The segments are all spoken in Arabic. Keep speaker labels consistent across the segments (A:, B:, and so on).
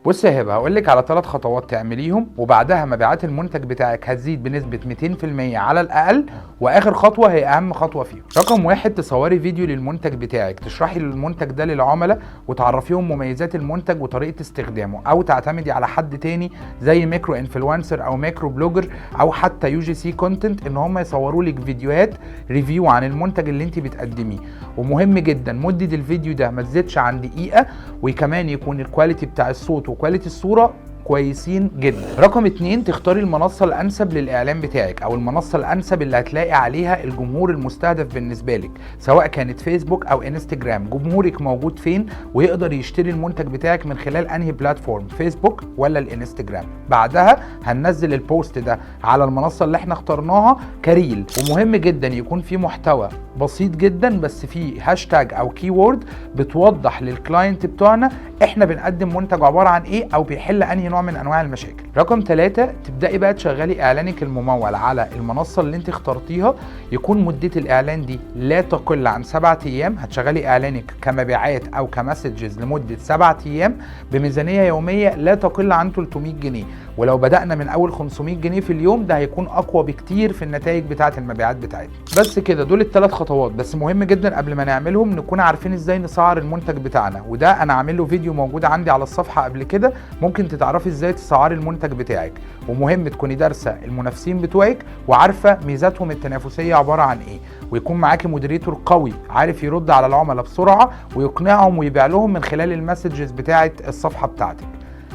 A: بص يا هبه، هقول لك على 3 خطوات تعمليهم وبعدها مبيعات المنتج بتاعك هتزيد بنسبه 200% على الاقل. واخر خطوه هي اهم خطوه فيهم. رقم 1، تصوري فيديو للمنتج بتاعك تشرحي المنتج ده للعملاء وتعرفيهم مميزات المنتج وطريقه استخدامه، او تعتمدي على حد تاني زي ميكرو انفلونسر او ميكرو بلوجر او حتى يو جي سي كونتنت ان هم يصوروا لك فيديوهات ريفيو عن المنتج اللي انت بتقدميه. ومهم جدا مده الفيديو ده ما تزيدش عن دقيقه، وكمان يكون الكواليتي بتاع الصوت وكواليتي الصوره كويسين جدا. رقم 2، تختاري المنصة الأنسب للإعلان بتاعك أو المنصة الأنسب اللي هتلاقي عليها الجمهور المستهدف بالنسبة لك، سواء كانت فيسبوك أو انستجرام. جمهورك موجود فين ويقدر يشتري المنتج بتاعك من خلال أنهي بلاتفورم، فيسبوك ولا الانستجرام. بعدها هننزل البوست ده على المنصة اللي احنا اخترناها كريل. ومهم جدا يكون في محتوى بسيط جدا بس فيه هاشتاج أو كيورد بتوضح للكلاينت بتوعنا احنا بنقدم منتج عبارة عن ايه او بيحل انهي نوع من انواع المشاكل. رقم 3، تبدأي بقى تشغلي اعلانك الممول على المنصة اللي انت اخترتيها. يكون مدة الاعلان دي لا تقل عن 7 ايام. هتشغلي اعلانك كمبيعات او كمسجز لمدة 7 ايام بميزانية يومية لا تقل عن 300 جنيه. ولو بدأنا من اول 500 جنيه في اليوم ده هيكون اقوى بكتير في النتائج بتاعة المبيعات بتاعتنا. بس كده، دول ال3 خطوات. بس مهم جدا قبل ما نعملهم نكون عارفين ازاي نسعر المنتج بتاعنا، وده انا عامل له فيديو موجود عندي على الصفحة قبل كده، ممكن تتعرفي ازاي تسعري المنتج بتاعك. ومهم تكوني دارسة المنافسين بتوعك وعارفة ميزاتهم التنافسية عبارة عن ايه، ويكون معاكي مودريتور قوي عارف يرد على العملاء بسرعة ويقنعهم ويبيع لهم من خلال المسجز بتاعة الصفحة بتاعتك.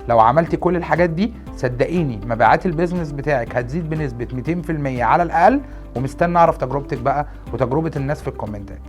A: لو عملتي كل الحاجات دي صدقيني مبيعات البيزنس بتاعك هتزيد بنسبة 200% على الأقل. ومستني أعرف تجربتك بقى وتجربة الناس في الكومنتات.